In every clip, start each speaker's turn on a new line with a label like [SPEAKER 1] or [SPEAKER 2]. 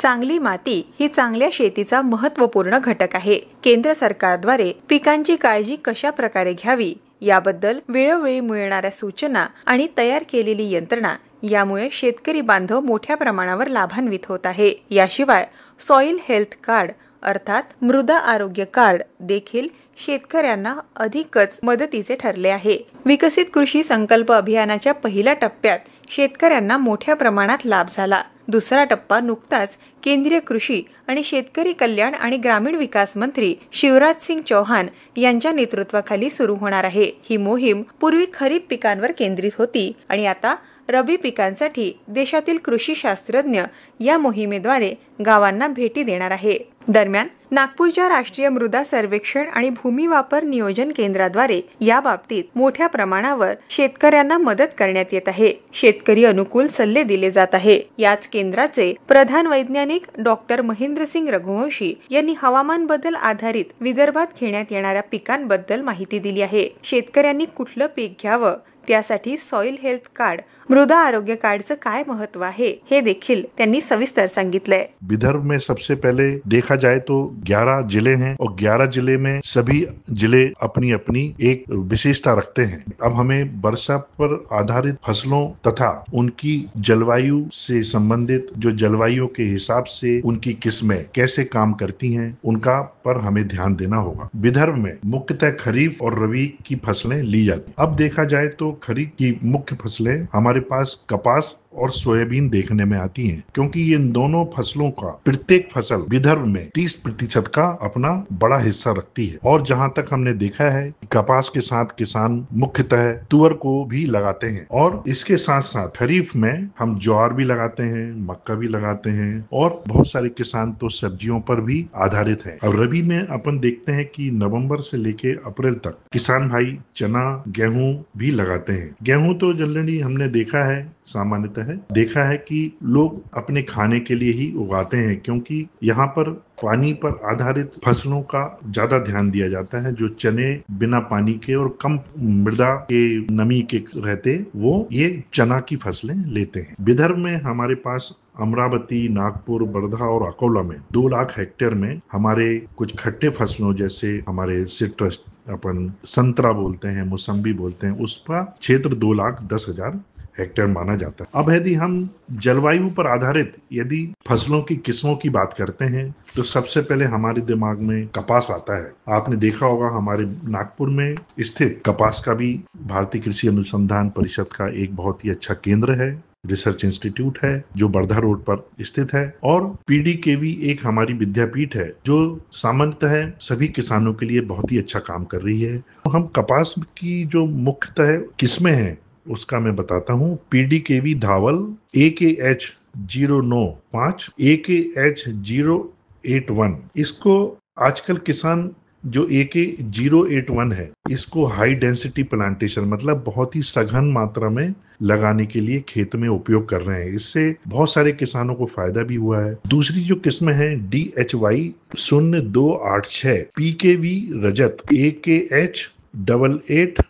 [SPEAKER 1] चांगली माती ही चांगल्या शेतीचा महत्त्वपूर्ण घटक आहे. केंद्र सरकारद्वारे पिकांची काळजी कशा प्रकारे घ्यावी याबद्दल वेळोवेळी मिळणाऱ्या सूचना आणि तयार केलेली यंत्रणा यामुळे शेतकरी बांधव मोठ्या प्रमाणावर लाभान्वित होत आहे. याशिवाय सॉइल हेल्थ कार्ड अर्थात मृदा आरोग्य कार्ड देखील शेतकऱ्यांना अधिकच मदतीचे ठरले आहे. विकसित कृषी संकल्प अभियानाच्या पहिल्या टप्प्यात शेतकऱ्यांना मोठ्या प्रमाणात लाभ झाला. दुसरा टप्पा नुकताच केंद्रीय कृषी आणि शेतकरी कल्याण आणि ग्रामीण विकास मंत्री शिवराज सिंग चौहान यांच्या नेतृत्वाखाली सुरू होणार आहे. ही मोहीम पूर्वी खरीप पिकांवर केंद्रित होती आणि आता रबी पिकांसाठी देशातील कृषी शास्त्रज्ञ या मोहिमेद्वारे गावांना भेटी देणार आहे. दरम्यान नागपूरच्या राष्ट्रीय मृदा सर्वेक्षण आणि भूमी वापर नियोजन केंद्राद्वारे या बाबतीत मोठ्या प्रमाणावर शेतकऱ्यांना मदत करण्यात येत आहे. शेतकरी अनुकूल सल्ले दिले जात आहे. याच केंद्राचे प्रधान वैज्ञानिक डॉक्टर महेंद्रसिंग रघुवंशी यांनी हवामान बदल आधारित विदर्भात घेण्यात येणाऱ्या पिकांबद्दल माहिती दिली आहे. शेतकऱ्यांनी कुठलं पीक घ्यावं त्यासाठी सॉइल हेल्थ कार्ड मृदा आरोग्य कार्डचं काय महत्व आहे हे देखील त्यांनी सविस्तर सांगितलंय.
[SPEAKER 2] विदर्भ में सबसे पहले देखा जाए तो 11 जिले हैं और 11 जिले में सभी जिले अपनी अपनी एक विशेषता रखते हैं. अब हमें वर्षा पर आधारित फसलों तथा उनकी जलवायु से संबंधित जो जलवायु के हिसाब से उनकी किस्में कैसे काम करती हैं उनका पर हमें ध्यान देना होगा. विदर्भ में मुख्यतः खरीफ और रबी की फसलें ली जाती. अब देखा जाए तो खरीफ की मुख्य फसलें हमारे पास कपास और सोयाबीन देखने में आती हैं, क्योंकि ये दोनों फसलों का प्रत्येक फसल विदर्भ में 30% का अपना बड़ा हिस्सा रखती है. और जहां तक हमने देखा है कपास के साथ किसान मुख्यतः तुअर को भी लगाते हैं और इसके साथ साथ खरीफ में हम ज्वार भी लगाते हैं, मक्का भी लगाते हैं और बहुत सारे किसान तो सब्जियों पर भी आधारित है. अब रबी में अपन देखते हैं कि नवंबर से लेके अप्रैल तक किसान भाई चना गेहूं भी लगाते हैं. गेहूं तो जनरली हमने देखा है सामान्यतः देखा है कि लोग अपने खाने के लिए ही उगाते हैं, क्योंकि यहाँ पर पानी पर आधारित फसलों का ज्यादा ध्यान दिया जाता है. जो चने बिना पानी के और कम मृदा के नमी के रहते वो ये चना की फसलें लेते हैं. विदर्भ में हमारे पास अमरावती, नागपुर, वर्धा और अकोला में 2 लाख हेक्टेयर में हमारे कुछ खट्टे फसलों जैसे हमारे सिट्रस अपन संतरा बोलते हैं, मौसम्बी बोलते हैं, उसका क्षेत्र 2,10,000 हेक्टेयर माना जाता है. अब यदि हम जलवायु पर आधारित यदि फसलों की किस्मों की बात करते हैं तो सबसे पहले हमारे दिमाग में कपास आता है. आपने देखा होगा हमारे नागपुर में स्थित कपास का भी भारतीय कृषि अनुसंधान परिषद का एक बहुत ही अच्छा केंद्र है, रिसर्च इंस्टीट्यूट है जो वर्धा रोड पर स्थित है. और पीडीकेवी एक हमारी विद्यापीठ है जो सामान्यतः सभी किसानों के लिए बहुत ही अच्छा काम कर रही है. हम कपास की जो मुख्यतः किस्में हैं उसका मैं बताता हूँ. पीडीकेवी धावल AKH095, AKH081, इसको आजकल किसान जो AK081 है इसको हाई डेंसिटी प्लांटेशन मतलब बहुत ही सघन मात्रा में लगाने के लिए खेत में उपयोग कर रहे हैं. इससे बहुत सारे किसानों को फायदा भी हुआ है. दूसरी जो किस्म है DHY0286, PKV रजत, AKH8828,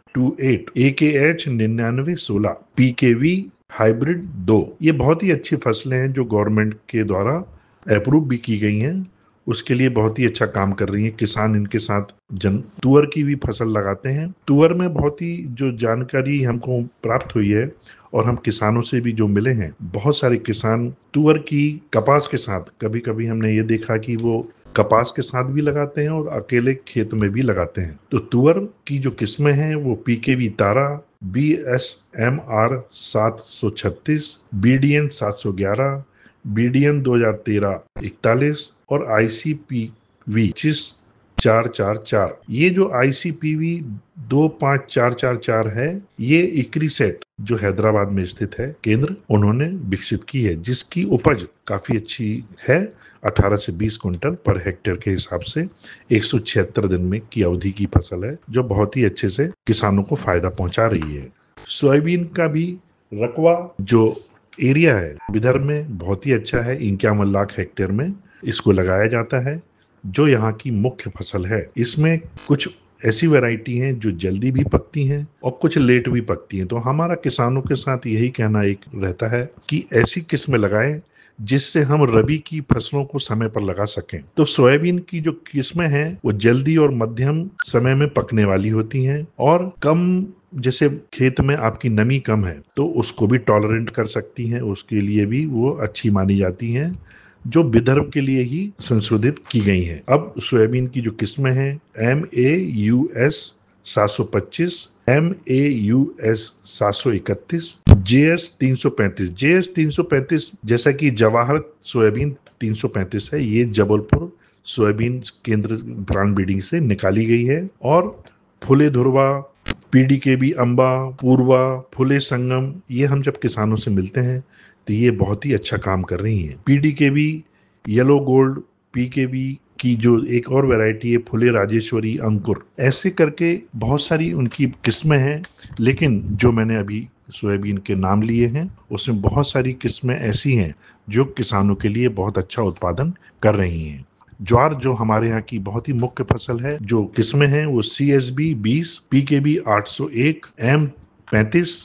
[SPEAKER 2] AKH9916, PKV हाइब्रिड 2, ये बहुत ही अच्छी फसलें हैं जो गवर्नमेंट के द्वारा अप्रूव भी की गई हैं. उसके लिए बहुत ही अच्छा काम कर रही है. किसान इनके साथ तुअर की भी फसल लगाते हैं. तुअर में बहुत ही जो जानकारी हमको प्राप्त हुई है और हम किसानों से भी जो मिले हैं, बहुत सारे किसान तुअर की कपास के साथ कभी कभी हमने ये देखा कि वो कपास के साथ भी लगाते हैं और अकेले खेत में भी लगाते हैं. तो तुअर की जो किस्में हैं वो पीकेवी तारा, BSMR 736, BDN 711, BDN 2013-41 और ICPV 25444. ये जो ICPV 25444 है ये इक्रीसेट जो हैदराबाद में स्थित है केंद्र उन्होंने विकसित की है, जिसकी उपज काफी अच्छी है. 18 से 20 क्विंटल पर हेक्टेयर के हिसाब से 176 दिन में की अवधि की फसल है जो बहुत ही अच्छे से किसानों को फायदा पहुंचा रही है. सोयाबीन का भी रकबा जो एरिया है विदर्भ में बहुत ही अच्छा है. 51 लाख हेक्टेयर में इसको लगाया जाता है जो यहाँ की मुख्य फसल है. इसमें कुछ ऐसी वैरायटी हैं जो जल्दी भी पकती हैं और कुछ लेट भी पकती हैं. तो हमारा किसानों के साथ यही कहना एक रहता है कि ऐसी किस्म लगाएं जिससे हम रबी की फसलों को समय पर लगा सकें। तो सोयाबीन की जो किस्में हैं वो जल्दी और मध्यम समय में पकने वाली होती हैं और कम, जैसे खेत में आपकी नमी कम है तो उसको भी टॉलरेंट कर सकती हैं, उसके लिए भी वो अच्छी मानी जाती हैं, जो विदर्भ के लिए ही संशोधित की गई हैं। अब सोयाबीन की जो किस्में हैं MAUS 725, MAUS 731, JS 335। JS 335 जैसा कि जवाहर सोयाबीन 335 है, ये जबलपुर सोयाबीन केंद्र ब्रांड ब्रीडिंग से निकाली गई है। और फुले धुरवा, PDKB अम्बा, पूर्वा, फुले संगम, ये हम जब किसानों से मिलते हैं तो ये बहुत ही अच्छा काम कर रही हैं। PDKB, येलो गोल्ड, PKB की जो एक और वैरायटी है फुले राजेश्वरी, अंकुर, ऐसे करके बहुत सारी उनकी किस्में हैं। लेकिन जो मैंने अभी सोयाबीन के नाम लिए हैं उसमें बहुत सारी किस्में ऐसी हैं जो किसानों के लिए बहुत अच्छा उत्पादन कर रही हैं। ज्वार जो हमारे यहाँ की बहुत ही मुख्य फसल है, जो किस्में हैं वो CSB 20, PKB 801, M35,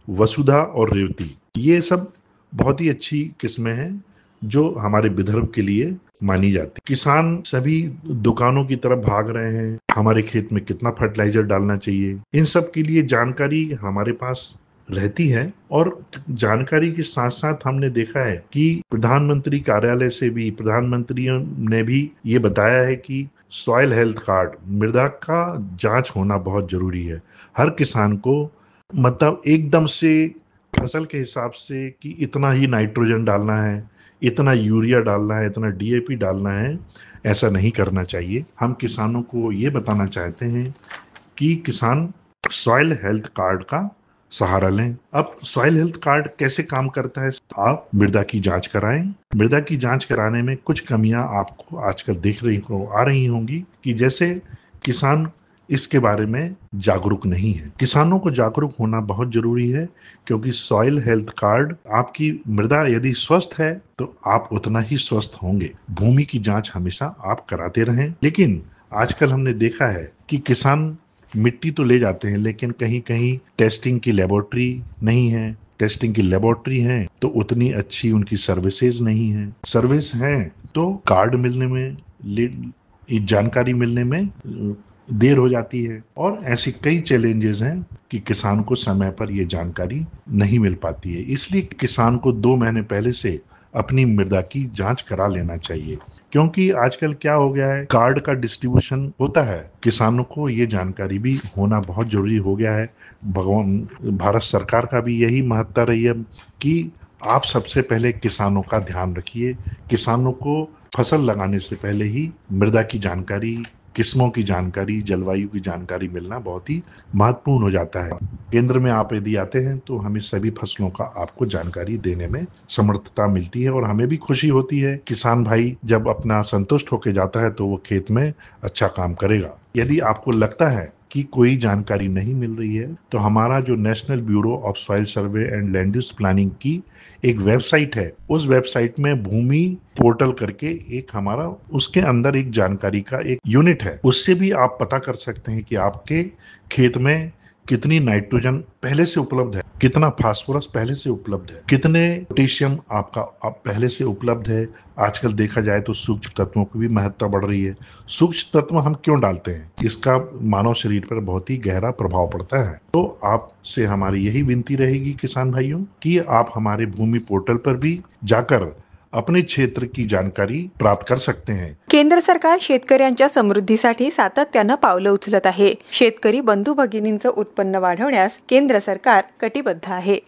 [SPEAKER 2] वसुधा और रेवती, ये सब बहुत ही अच्छी किस्में हैं जो हमारे विदर्भ के लिए मानी जाती। किसान सभी दुकानों की तरफ भाग रहे हैं, हमारे खेत में कितना फर्टिलाइजर डालना चाहिए, इन सब के लिए जानकारी हमारे पास रहती है। और जानकारी के साथ साथ हमने देखा है कि प्रधानमंत्री कार्यालय से भी, प्रधानमंत्रियों ने भी ये बताया है कि सॉइल हेल्थ कार्ड, मृदा का जांच होना बहुत जरूरी है। हर किसान को मतलब एकदम से फसल के हिसाब से कि इतना ही नाइट्रोजन डालना है, इतना यूरिया डालना है, इतना DAP डालना है, ऐसा नहीं करना चाहिए। हम किसानों को ये बताना चाहते हैं कि किसान सॉइल हेल्थ कार्ड का सहारा लें। अब सॉइल हेल्थ कार्ड कैसे काम करता है? आप मृदा की जांच कराएं। मृदा की जांच कराने में कुछ कमियां आपको आजकल देख रही को आ रही होंगी कि जैसे किसान इसके बारे में जागरूक नहीं है। किसानों को जागरूक होना बहुत जरूरी है, क्योंकि सॉइल हेल्थ कार्ड, आपकी मृदा यदि स्वस्थ है तो आप उतना ही स्वस्थ होंगे। भूमि की जांच हमेशा आप कराते रहें। लेकिन आजकल हमने देखा है कि किसान मिट्टी तो ले जाते हैं लेकिन कहीं कहीं टेस्टिंग की लेबोरेटरी नहीं है, टेस्टिंग की लेबोरेटरी है तो उतनी अच्छी उनकी सर्विसेज नहीं है, सर्विस है तो कार्ड मिलने में, जानकारी मिलने में देर हो जाती है। और ऐसी कई चैलेंजेस हैं कि किसान को समय पर ये जानकारी नहीं मिल पाती है। इसलिए किसान को 2 महीने पहले से अपनी मृदा की जांच करा लेना चाहिए, क्योंकि आजकल क्या हो गया है, कार्ड का डिस्ट्रीब्यूशन होता है, किसानों को ये जानकारी भी होना बहुत जरूरी हो गया है। भगवान भारत सरकार का भी यही महत्ता रही है कि आप सबसे पहले किसानों का ध्यान रखिए। किसानों को फसल लगाने से पहले ही मृदा की जानकारी, किस्मों की जानकारी, जलवायु की जानकारी मिलना बहुत ही महत्वपूर्ण हो जाता है। केंद्र में आप यदि आते हैं तो हमें सभी फसलों का आपको जानकारी देने में समर्थता मिलती है और हमें भी खुशी होती है। किसान भाई जब अपना संतुष्ट होकर जाता है तो वो खेत में अच्छा काम करेगा। यदि आपको लगता है कि कोई जानकारी नहीं मिल रही है तो हमारा जो national bureau of soil survey and land use planning की एक वेबसाइट है, उस वेबसाइट में भूमि पोर्टल करके एक हमारा, उसके अंदर एक जानकारी का एक यूनिट है, उससे भी आप पता कर सकते हैं कि आपके खेत में कितनी नाइट्रोजन पहले से उपलब्ध है, कितना फास्फोरस पहले से उपलब्ध है, कितने पोटेशियम आपका पहले से उपलब्ध है। आजकल देखा जाए तो सूक्ष्म तत्वों की भी महत्ता बढ़ रही है। सूक्ष्म तत्व हम क्यों डालते हैं? इसका मानव शरीर पर बहुत ही गहरा प्रभाव पड़ता है। तो आपसे हमारी यही विनती रहेगी किसान भाइयों कि आप हमारे भूमि पोर्टल पर भी जाकर अपने क्षेत्र की जानकारी प्राप्त कर सकते हैं।
[SPEAKER 1] केंद्र सरकार शेतकऱ्यांच्या समृद्धीसाठी सातत्यानं पावलं उचलत आहे। शेतकरी बंधू भगिनींचं उत्पन्न वाढवण्यास केंद्र सरकार कटिबद्ध आहे।